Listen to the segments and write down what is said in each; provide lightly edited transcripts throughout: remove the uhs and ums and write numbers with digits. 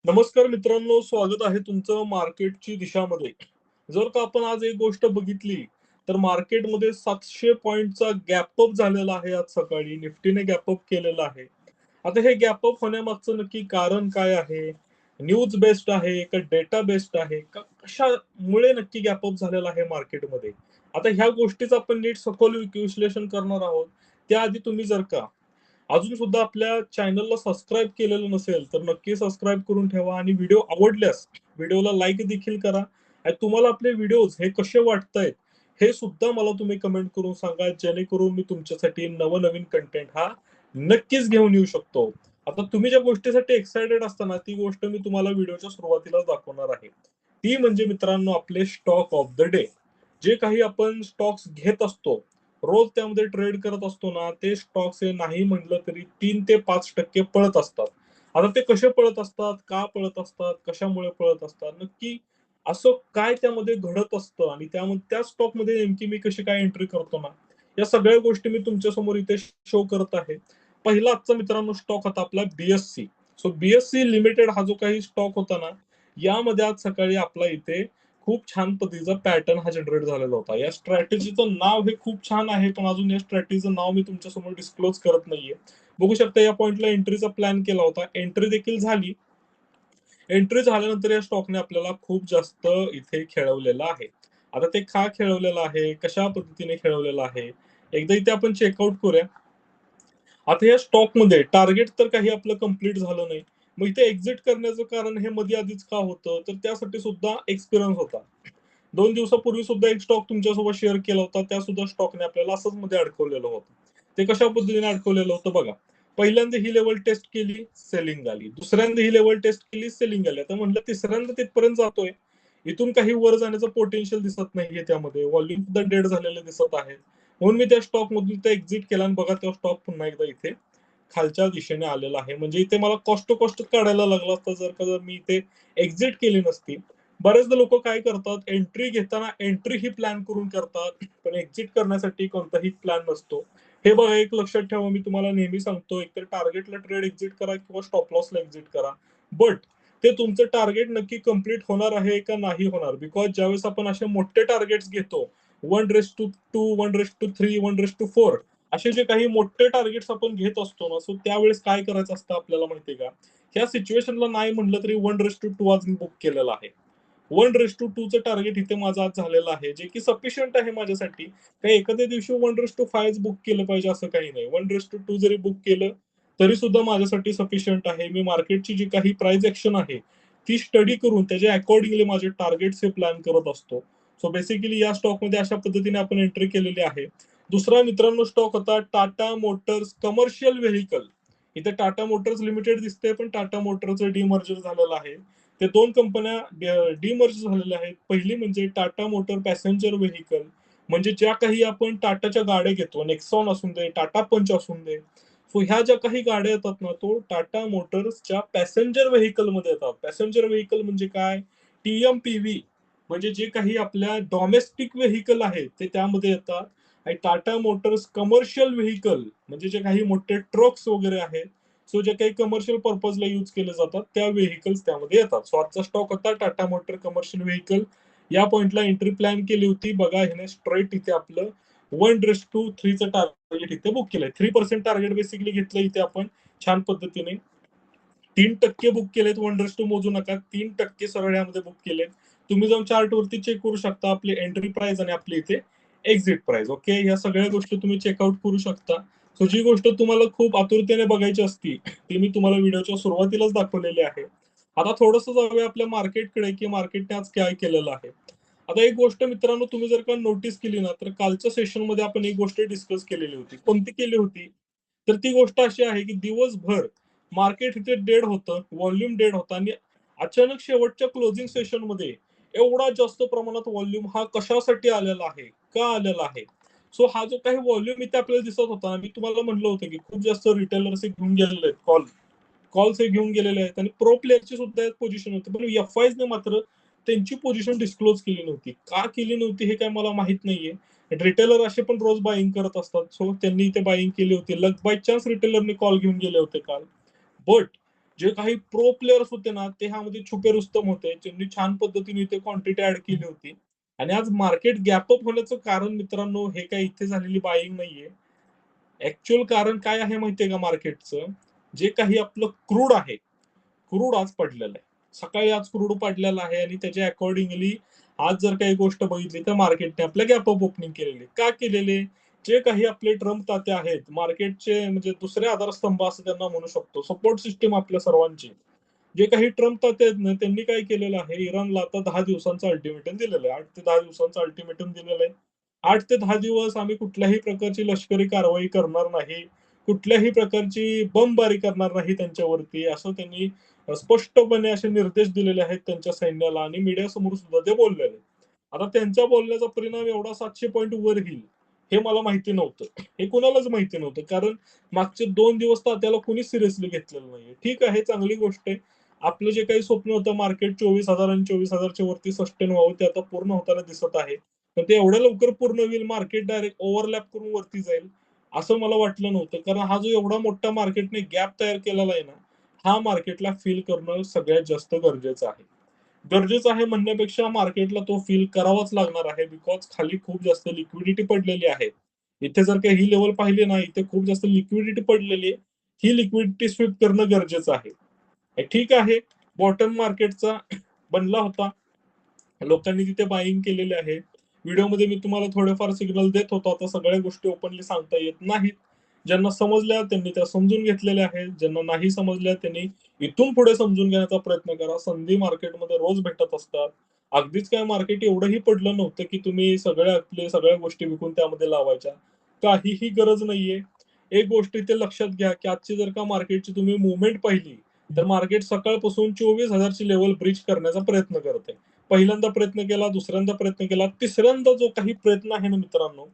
नमस्कार मित्रांनो, स्वागत आहे तुमचं मार्केटची दिशामध्ये. जर का आपण आज एक गोष्ट बघितली, तर मार्केटमध्ये 700 पॉइंटचा गॅप अप झालेला आहे आज सकाळी. निफ्टीने गॅप अप केलेला आहे. आता हे गॅप अप होण्यामागचं नक्की कारण काय आहे? न्यूज बेस्ड आहे का डेटा बेस्ड आहे का कशामुळे नक्की गॅप अप झालेला आहे मार्केटमध्ये? आता ह्या गोष्टीचं आपण नीट सखोल विश्लेषण करणार आहोत. त्याआधी तुम्ही जर का अजून सुद्धा आपल्या चॅनलला सबस्क्राईब केलेलं नसेल, तर नक्की सबस्क्राईब करून ठेवा आणि व्हिडिओ आवडल्यास व्हिडिओला लाईक देखील करा. आणि तुम्हाला आपले व्हिडिओज हे कसे वाटतायत, हे सुद्धा मला तुम्ही कमेंट करून सांगा, जेणेकरून मी तुमच्यासाठी नवनवीन कंटेंट हा नक्कीच घेऊन येऊ शकतो. आता तुम्ही ज्या गोष्टीसाठी एक्सायटेड असता ती गोष्ट मी तुम्हाला व्हिडिओच्या सुरुवातीलाच दाखवणार आहे. ती म्हणजे मित्रांनो आपले स्टॉक ऑफ द डे. जे काही आपण स्टॉक्स घेत असतो, रोज त्यामध्ये ट्रेड करत असतो ना, ते स्टॉक्स हे नाही म्हटलं तरी 3 ते 5% पळत असतात. आता ते कसे पळत असतात, का पळत असतात, कशामुळे पळत असतात, नक्की असं काय त्यामध्ये घडत असतं आणि त्या स्टॉकमध्ये नेमकी मी कशी काय एंट्री करतो ना, या सगळ्या गोष्टी मी तुमच्यासमोर इथे शो करत आहे. पहिला आजचा मित्रांनो स्टॉक होता आपला BSC. सो BSC लिमिटेड हा जो काही स्टॉक होता ना, यामध्ये आज सकाळी आपला इथे खूप छान पद्धतीचा पॅटर्न हा जनरेट झालेला होता. या स्ट्रॅटेजीचं नाव हे खूप छान आहे, पण अजून या स्ट्रॅटेजीचं नाव मी तुमच्यासमोर डिस्क्लोज करत नाहीये. बघू शकता या पॉइंटला एंट्रीचा प्लॅन केला होता. एंट्री देखील झाली. एंट्री झाल्यानंतर या स्टॉकने आपल्याला खूप जास्त इथे खेळवलेलं आहे. आता ते का खेळवलेलं आहे, कशा पद्धतीने खेळवलेलं आहे, एकदा इथे आपण चेकआउट करूया. आता या स्टॉकमध्ये टार्गेट तर काही आपलं कंप्लीट झालं नाही. मग इथे एक्झिट करण्याचं कारण हे मध्ये आधीच का होतं, तर त्यासाठी सुद्धा एक्सपिरियन्स होता. 2 दिवसापूर्वी सुद्धा एक स्टॉक तुमच्यासोबत शेअर केला होता. त्या सुद्धा स्टॉकने आपल्याला असंच मध्ये अडकवलेलं होतं. ते कशा पद्धतीने अडकवलेलं होतं बघा. पहिल्यांदा ही लेवल टेस्ट केली, सेलिंग आली. दुसऱ्यांदा ही लेवल टेस्ट केली, सेलिंग आली. आता म्हटलं तिसऱ्यांदा तिथपर्यंत जातोय. इथून काही वर जाण्याचं पोटेन्शियल दिसत नाहीये त्यामध्ये. व्हॉल्यूम सुद्धा डेड झालेले दिसत आहे. म्हणून मी त्या स्टॉक मधून ते एक्झिट केला आणि बघा तो स्टॉक पुन्हा एकदा इथे खालच्या दिशेने आलेला आहे. म्हणजे इथे मला कॉस्ट टू कॉस्ट काढायला लागला असता जर मी इथे एक्झिट केली नसती. बरेचदा लोक काय करतात, एंट्री घेताना एंट्री ही प्लॅन करून करतात, पण एक्झिट करण्यासाठी कोणताही प्लॅन नसतो. हे बघा एक लक्षात ठेवा, मी तुम्हाला नेहमी सांगतो, एकतर टार्गेटला ट्रेड एक्झिट करा किंवा स्टॉप लॉसला एक्झिट करा. बट ते तुमचं टार्गेट नक्की कंप्लीट होणार आहे का नाही होणार, बिकॉज ज्यावेळेस आपण असे मोठे टार्गेट्स घेतो, 1:2, 1:3, 1:4, असे जे काही मोठे टार्गेट्स आपण घेत असतो ना, सो त्यावेळेस काय करायचं असतं आपल्याला माहितीये का, ह्या सिच्युएशनला नाही म्हटलं तरी 1:2 आज मी बुक केलेला आहे. 1:2चं टार्गेट इथे माझं आज झालेलं आहे, जे की सफिशियंट आहे माझ्यासाठी. काही एखाद्या दिवशी 1:5 बुक केलं पाहिजे असं काही नाही. 1:2 जरी बुक केलं तरी सुद्धा माझ्यासाठी सफिशियंट आहे. मी मार्केटची जी काही प्राइस ऍक्शन आहे ती स्टडी करून त्याच्या अकॉर्डिंगली माझे टार्गेट्स हे प्लॅन करत असतो. सो बेसिकली या स्टॉकमध्ये अशा पद्धतीने आपण एंट्री केलेली आहे. दुसरा मित्रांनो स्टॉक होता टाटा मोटर्स कमर्शियल व्हेकल. इथे टाटा मोटर्स लिमिटेड दिसते, पण टाटा मोटरचं डिमर्जर झालेलं आहे. ते दोन कंपन्या डिमर्ज झालेल्या आहेत. पहिली म्हणजे टाटा मोटर पॅसेंजर व्हेकल, म्हणजे ज्या काही आपण टाटाच्या गाड्या घेतो, नेक्सॉन असून दे, टाटा पंच असून दे, सो ह्या ज्या काही गाड्या येतात ना, तो टाटा मोटर्सच्या पॅसेंजर व्हेकल मध्ये येतात. पॅसेंजर व्हेकल म्हणजे काय, TMPV, म्हणजे जे काही आपल्या डॉमेस्टिक व्हेकल आहेत ते त्यामध्ये येतात. आणि टाटा मोटर्स कमर्शियल व्हेकल म्हणजे जे काही मोठे ट्रक्स वगैरे आहेत, सो जे काही कमर्शियल पर्पजला यूज केले जातात त्या व्हेकल्स त्यामध्ये येतात. सो आजचा स्टॉक होता टाटा मोटर कमर्शियल व्हेकल. या पॉइंटला एंट्री प्लॅन केली होती. बघा ह्याने स्ट्रेट इथे आपलं 1:3चं टार्गेट इथे बुक केलंय. 3% टार्गेट बेसिकली घेतलं इथे आपण छान पद्धतीने. 3% बुक केलेत. 1:2 मोजू नका, 3% सरळ यामध्ये बुक केलेत. तुम्ही जाऊन चार्ट वरती चेक करू शकता आपली एंट्री प्राइस आणि आपली इथे एक्झिट प्राइस. ओके, या सगळ्या गोष्टी तुम्ही चेकआउट करू शकता. सो जी गोष्ट तुम्हाला खूप आतुरतेने बघायची असती ती मी तुम्हाला व्हिडिओच्या सुरुवातीलाच दाखवलेली आहे. आता थोडंसं जाऊया आपल्या मार्केटकडे, की मार्केटने आज काय केलेलं आहे. आता एक गोष्ट मित्रांनो तुम्ही जर का नोटीस केली ना, तर कालच्या सेशन मध्ये आपण एक गोष्ट डिस्कस केलेली होती. कोणती केली होती, तर ती गोष्ट अशी आहे की दिवसभर मार्केट इथे डेड होतं, व्हॉल्यूम डेड होता आणि अचानक शेवटच्या क्लोजिंग सेशन मध्ये एवढा जास्त प्रमाणात व्हॉल्यूम हा कशासाठी आलेला आहे, का आलेला आहे. सो हा जो काही व्हॉल्यूम इथे आपल्याला दिसत होता, मी तुम्हाला म्हणलं होतं की खूप जास्त रिटेलर्स घेऊन गेलेले आहेत, कॉल्स हे घेऊन गेलेले आहेत आणि प्रो प्लेयरची सुद्धा पोझिशन होती, पण एफआयज ने मात्र त्यांची पोझिशन डिस्क्लोज केली नव्हती. का केली नव्हती हे काय मला माहित नाहीये. रिटेलर असे पण रोज बाईंग करत असतात, सो त्यांनी इथे बाईंग केली होती. लक बाय चान्स रिटेलरने कॉल घेऊन गेले होते काल. बट जे काही प्रो प्लेयर्स होते ना, ते ह्यामध्ये छुपे रुस्तम होते. त्यांनी छान पद्धतीने इथे क्वांटिटी ॲड केली होती. आणि आज मार्केट गॅप अप होण्याचं कारण मित्रांनो, हे काही इथे झालेली बायिंग नाहीये. ॲक्चुअल कारण काय आहे माहितीये का मार्केटचं? जे काही आपलं क्रूड आहे, क्रूड आज पडलेलं आहे. सकाळी आज क्रूड पडलेला आहे आणि त्याच्या अकॉर्डिंगली आज जर काही गोष्ट बघितली तर मार्केटने आपल्या गॅप अप ओपनिंग केलेली. का केलेले? जे काही आपले ट्रम्प ताते आहेत, मार्केटचे म्हणजे दुसरे आधारस्तंभ असं त्यांना म्हणू शकतो. सपोर्ट सिस्टम आपल्या सर्वांची. जे काही ट्रम्प ताते आहेत ना, त्यांनी काय केलेलं आहे, इराणला आता 10 दिवसांचं अल्टिमेटम दिलेलं आहे. 8 ते 10 दिवसांचं अल्टिमेटम दिलेलं आहे. 8 ते 10 दिवस आम्ही कुठल्याही प्रकारची लष्करी कारवाई करणार नाही. कुठल्याही प्रकारची बमबारी करणार नाही त्यांच्यावरती, असं त्यांनी स्पष्टपणे असे निर्देश दिलेले आहेत त्यांच्या सैन्याला आणि मीडियासमोर सुद्धा ते बोललेले आहेत. आता त्यांच्या बोलण्याचा परिणाम एवढा 700 पॉइंट वर येईल, हे मला माहिती नव्हतं. हे कुणालाच माहिती नव्हतं. कारण मागचे 2 दिवस तर त्याला कोणीच सिरियसली घेतलेलं नाहीये. ठीक आहे, चांगली गोष्ट आहे. आपलं जे काही स्वप्न होतं मार्केट 24,000 आणि 24,000च्या वरती सस्टेन व्हावं, ते आता पूर्ण होताना दिसत आहे. पण ते एवढ्या लवकर पूर्ण होईल, मार्केट डायरेक्ट ओव्हरलॅप करून वरती जाईल, असं मला वाटलं नव्हतं. कारण हा जो एवढा मोठा मार्केटने गॅप तयार केलेला आहे ना, हा मार्केटला फील करणं सगळ्यात जास्त गरजेचं आहे. गरजेचं आहे म्हणण्यापेक्षा मार्केटला तो फील करावाच लागणार आहे. बिकॉज खाली खूप जास्त लिक्विडिटी पडलेली आहे. इथे जर का ही लेव्हल पाहिली ना, इथे खूप जास्त लिक्विडिटी पडलेली आहे. ही लिक्विडिटी स्वीप करणं गरजेचं आहे. ठीक आहे, बॉटम मार्केटचा बनला होता. लोकांनी तिथे बायिंग केलेली आहे. व्हिडिओमध्ये मी तुम्हाला थोडेफार सिग्नल देत होतो. आता सगळ्या गोष्टी ओपनली सांगता येत नाहीत. ज्यांना समजल्या त्यांनी त्या समजून घेतलेल्या आहेत. ज्यांना नाही समजल्या त्यांनी इथून पुढे समजून घेण्याचा प्रयत्न करा. संधी मार्केटमध्ये रोज भेटत असतात. अगदीच काय मार्केट एवढंही पडलं नव्हतं, की तुम्ही सगळ्या गोष्टी विकून त्यामध्ये लावायच्या. काहीही गरज नाहीये. एक गोष्ट इथे लक्षात घ्या, की आजची जर का मार्केटची तुम्ही मूव्हमेंट पाहिली, तर मार्केट सकाळपासून 24,000 ची लेव्हल ब्रीच करण्याचा प्रयत्न करतंय. पहिल्यांदा प्रयत्न केला, दुसऱ्यांदा प्रयत्न केला, तिसऱ्यांदा जो काही प्रयत्न आहे ना मित्रांनो,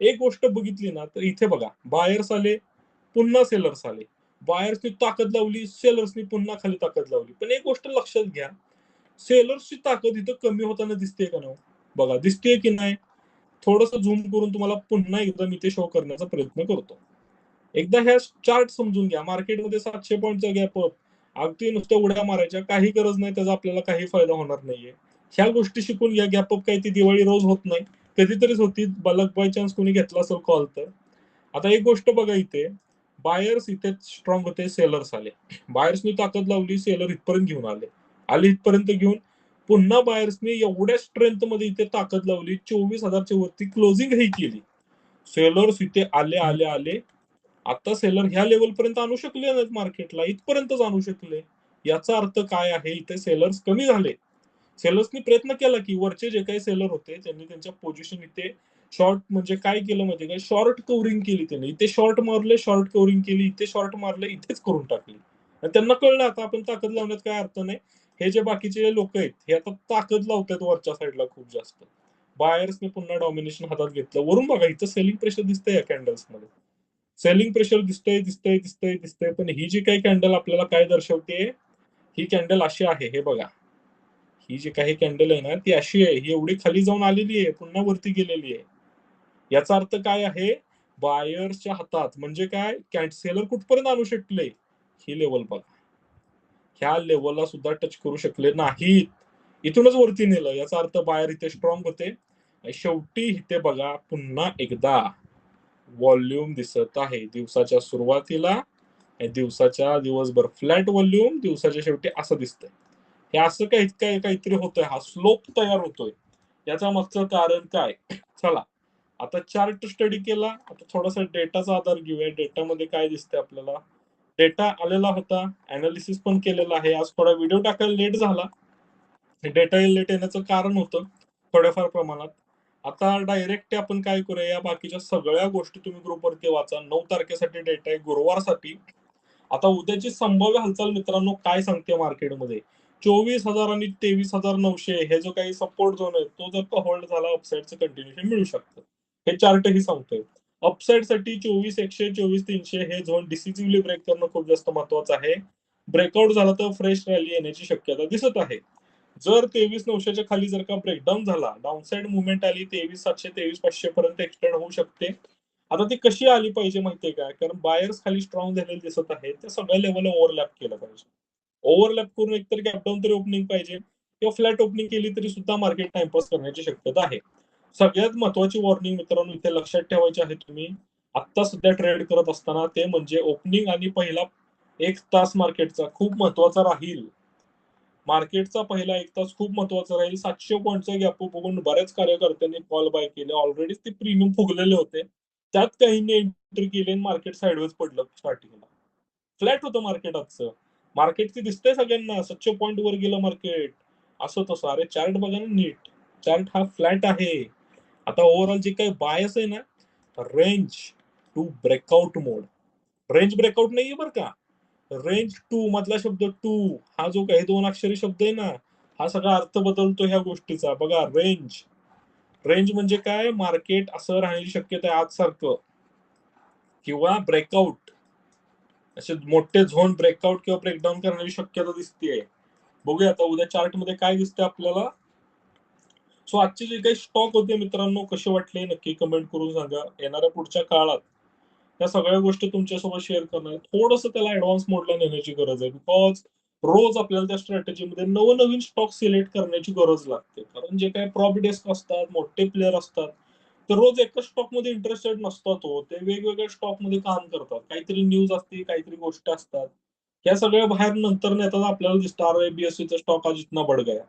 एक गोष्ट बघितली ना, तर इथे बघा बायर्स आले, पुन्हा सेलर्स आले. बायर्सनी ताकद लावली, सेलर्सनी पुन्हा खाली ताकद लावली. पण एक गोष्ट लक्षात घ्या, सेलर्सची ताकद इथं कमी होताना दिसते का ना हो? बघा दिसतेय की नाही? थोडंसं झूम करून तुम्हाला पुन्हा एकदा मी ते शो करण्याचा प्रयत्न करतो. एकदा ह्या चार्ट समजून घ्या. मार्केटमध्ये 700 पॉइंटचा गॅप अप. अगदी नुसत्या उड्या मारायच्या. काही गरज नाही. त्याचा आपल्याला काही फायदा होणार नाहीये. ह्या गोष्टी शिकून घ्या. गॅप अप काही ती दिवाळी रोज होत नाही. कधीतरीच होती. लक बाय चान्स कोणी घेतला असेल कॉल तर. आता एक गोष्ट बघा इथे. बायर्स इथे स्ट्रॉंग होते. सेलर्स आले. बायर्सनी ताकद लावली. सेलर इथपर्यंत घेऊन आले. आले इथपर्यंत घेऊन पुन्हा बायर्सनी एवढ्या स्ट्रेंथमध्ये इथे ताकद लावली. 24,000च्या वरती क्लोजिंगही केली. सेलर्स इथे आले, आले, आले. आता सेलर ह्या लेवल पर्यंत आणू शकले नाहीत मार्केटला, इथपर्यंतच आणू शकले. याचा अर्थ काय आहे? इथे सेलर्स कमी झाले. सेलर्सनी प्रयत्न केला की वरचे जे काही सेलर होते त्यांनी त्यांच्या पोझिशन इथे शॉर्ट म्हणजे काय केलं माहिती काय? शॉर्ट कव्हरिंग केली त्यांनी. इथे शॉर्ट मारले, शॉर्ट कव्हरिंग केली, इथे शॉर्ट मारले, इथेच करून टाकली. आणि त्यांना कळलं आता आपण ताकद लावण्यात काय अर्थ नाही. हे जे बाकीचे लोक आहेत हे आता ताकद लावतात वरच्या साईडला खूप जास्त. बायर्सने पुन्हा डॉमिनेशन हातात घेतलं. वरून बघा इथं सेलिंग प्रेशर दिसतंय या कॅन्डल्समध्ये. सेलिंग प्रेशर दिसतंय, दिसतंय, दिसतंय, दिसतंय. पण ही जी काही कॅन्डल आपल्याला काय दर्शवते, ही कॅन्डल अशी आहे. हे बघा. ही जी काही कॅन्डल आहे ना, ती अशी आहे. ही एवढी खाली जाऊन आलेली आहे, पुन्हा वरती गेलेली आहे. याचा अर्थ काय आहे? बायर्सच्या हातात म्हणजे काय सेलर कुठपर्यंत आणू शकले? ही लेवल बघा. ह्या लेवलला सुद्धा टच करू शकले नाहीत. इथूनच वरती नेलं. याचा अर्थ बायर इथे स्ट्रॉंग होते. आणि शेवटी इथे बघा पुन्हा एकदा व्हॉल्यूम दिसत आहे. दिवसाच्या सुरुवातीला आणि दिवसभर फ्लॅट व्हॉल्यूम, दिवसाच्या शेवटी असं दिसतंय. हे असं काहीतरी होतंय. हा स्लोप तयार होतोय. याच्या मागचं कारण काय? चला, आता चार्ट स्टडी केला. आता थोडासा डेटाचा आधार घेऊया. डेटामध्ये काय दिसतंय आपल्याला? डेटा आलेला होता. एनालिसिस पण केलेलं आहे. आज थोडा व्हिडिओ टाकायला लेट झाला. डेटा लेट येण्याचं कारण होतं थोड्याफार प्रमाणात. आता डायरेक्ट आपण काय करूया, या बाकीच्या सगळ्या गोष्टी तुम्ही ग्रुपवरती वाचा. 9 तारखेसाठी डेटा आहे, गुरुवारसाठी. आता उद्याची संभाव्य हालचाल मित्रांनो काय सांगते मार्केटमध्ये? 24,000 आणि 23,900 हे जो काही सपोर्ट झोन आहे, तो जर का होल्ड झाला अपसाईडचं कंटिन्युएशन मिळू शकतं. हे चार्टही सांगतोय. अपसाईडसाठी 24,100, 24,300 हे झोन डिसिसिव्हली ब्रेक करणं खूप जास्त महत्वाचं आहे. ब्रेकआउट झाला तर फ्रेश रॅली येण्याची शक्यता दिसत आहे. जर 23,900च्या खाली जर का ब्रेकडाऊन झाला, डाउनसाइड मुवमेंट आली 23,700, 23,500 पर्यंत एक्सटेंड होऊ शकते. आता ती कशी आली पाहिजे माहितीये का? कारण बायर्स खाली स्ट्रॉंग झालेले दिसत आहेत. त्या सगळ्या लेव्हलला ओव्हरलॅप केलं पाहिजे. ओव्हरलॅप करून एकतर गॅप डाऊन तरी ओपनिंग पाहिजे किंवा फ्लॅट ओपनिंग केली तरी सुद्धा मार्केट टाइमपास करण्याची शक्यता आहे. सगळ्यात महत्वाची वॉर्निंग मित्रांनो इथे लक्षात ठेवायची आहे तुम्ही आत्ता सध्या ट्रेड करत असताना ते म्हणजे ओपनिंग आणि पहिला 1 तास मार्केटचा खूप महत्वाचा राहील. मार्केटचा पहिला 1 तास खूप महत्वाचा राहील. 700 पॉईंटचा गॅप अप बघून बऱ्याच कार्यकर्त्यांनी कॉल बाय केले. ऑलरेडीच ते प्रीमियम फुगलेले होते. त्यात काहींनी एंट्री केली आणि मार्केट साइडवेज पडलं स्टार्टिंगला. फ्लॅट होतं मार्केट आजचं. मार्केट ते दिसतंय सगळ्यांना 700 पॉईंट वर गेलं मार्केट. असं तसं. अरे चार्ट बघा ना नीट. चार्ट हा फ्लॅट आहे. आता ओव्हरऑल जे काही बायस आहे ना, range to breakout mode. Range breakout नाहीये बरं का. रेंज टू मधला शब्द टू हा जो काही 2 अक्षरी शब्द आहे ना, हा सगळा अर्थ बदलतो ह्या गोष्टीचा. बघा रेंज. रेंज म्हणजे काय? मार्केट असं राहण्याची शक्यता आहे आजसारखं किंवा ब्रेकआउट. असे मोठे झोन ब्रेकआउट किंवा ब्रेकडाऊन करण्याची शक्यता दिसतेय. बघूया आता उद्या चार्टमध्ये काय दिसतंय आपल्याला. सो आजचे जे काही स्टॉक होते मित्रांनो कसे वाटले नक्की कमेंट करून सांगा. येणाऱ्या पुढच्या काळात या सगळ्या गोष्टी तुमच्यासोबत शेअर करणार. थोडंसं त्याला ऍडव्हान्स मोडला नेण्याची गरज आहे. बिकॉज रोज आपल्याला त्या स्ट्रॅटेजीमध्ये नवनवीन स्टॉक सिलेक्ट करण्याची गरज लागते. कारण जे काही प्रॉप डेस्क असतात, मोठे प्लेयर असतात, ते रोज एकाच स्टॉकमध्ये इंटरेस्टेड नसतात हो. ते वेगवेगळ्या स्टॉकमध्ये काम करतात. काहीतरी न्यूज असते, काहीतरी गोष्ट असतात. या सगळ्या बाहेर नंतर नेतात आपल्याला दिसतं अरे बीएससीचा स्टॉक आज इतना बढ़ गया.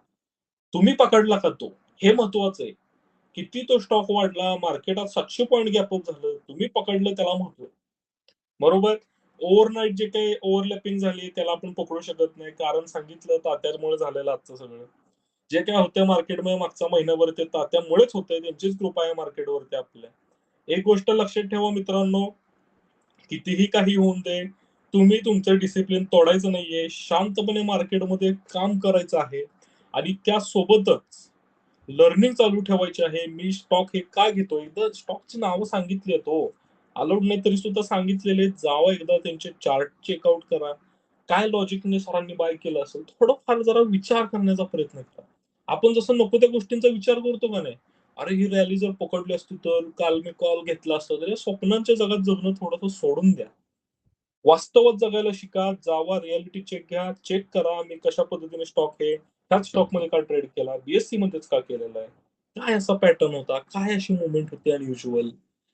तुम्ही पकडला का तो? हे महत्वाचं आहे. किती तो स्टॉक वाढला, मार्केटात 700 पॉईंट गॅप अप झालं. तुम्ही पकडलं त्याला महत्व. बरोबर? ओव्हरनाईट जे काही ओव्हरलॅपिंग झाली त्याला आपण पकडू शकत नाही. कारण सांगितलं तात्यामुळे झालेलं आजचं सगळं. जे काय होतं मार्केटमध्ये मागचा महिनाभर ते तात्यामुळेच होतंय. त्यांचीच कृपा आहे मार्केटवरती आपल्या. एक गोष्ट लक्षात ठेवा मित्रांनो, कितीही काही होऊन दे, तुम्ही तुमचं डिसिप्लिन तोडायचं नाहीये. शांतपणे मार्केटमध्ये काम करायचं आहे आणि त्यासोबतच लर्निंग चालू ठेवायची आहे. मी स्टॉक हे का घेतोय? एकदा स्टॉकची नावं सांगितली आहेत हो. अलाउड नाही तरी सुद्धा सांगितलेले आहेत. जावा एकदा त्यांचे चार्ट चेकआउट करा. काय लॉजिकने सरांनी बाय केलं असेल? थोडंफार जरा विचार करण्याचा प्रयत्न करा. आपण जसं नको त्या गोष्टींचा विचार करतो का नाही? अरे ही रॅली जर पकडली असती तर, काल मी कॉल घेतला असता तर, या स्वप्नांच्या जगात जगणं थोडंसं सोडून द्या. वास्तवात जगायला शिका. जावा रिअॅलिटी चेक घ्या. चेक करा मी कशा पद्धतीने स्टॉक आहे, ह्याच स्टॉकमध्ये का ट्रेड केला, बीएससी मध्येच का केलेला आहे, काय असा पॅटर्न होता, काय अशी मुवमेंट होती अनयुज्युअल.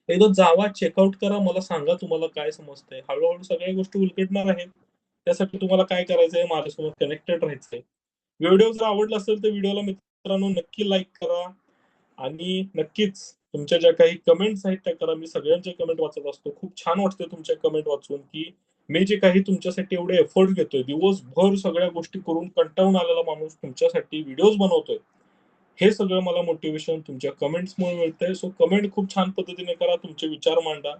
एकदा जावा चेकआउट करा. मला सांगा तुम्हाला काय समजतंय. हळूहळू सगळ्या गोष्टी उलगडणार आहेत. त्यासाठी तुम्हाला काय करायचंय माझ्यासोबत कनेक्टेड राहायचंय. व्हिडिओ जर आवडला असेल तर व्हिडिओला मित्रांनो नक्की लाईक करा आणि नक्कीच तुमच्या ज्या काही कमेंट्स आहेत त्या करा. मी सगळ्यांचे कमेंट वाचत असतो. खूप छान वाटते तुमच्या कमेंट वाचून की मी जे काही तुमच्यासाठी एवढे एफर्ट घेतोय, दिवसभर सगळ्या गोष्टी करून कंटाळून आलेला माणूस तुमच्यासाठी व्हिडिओज बनवतोय. हे सगळं मला मोटिव्हेशन तुमच्या कमेंट्समुळे मिळतंय. सो कमेंट खूप छान पद्धतीने करा. तुमचे विचार मांडा.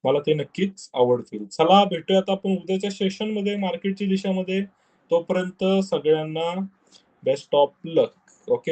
मला ते नक्कीच आवडतील. चला भेटूयात आपण उद्याच्या सेशनमध्ये मार्केटची दिशामध्ये. तोपर्यंत सगळ्यांना बेस्ट ऑफ लक. ओके.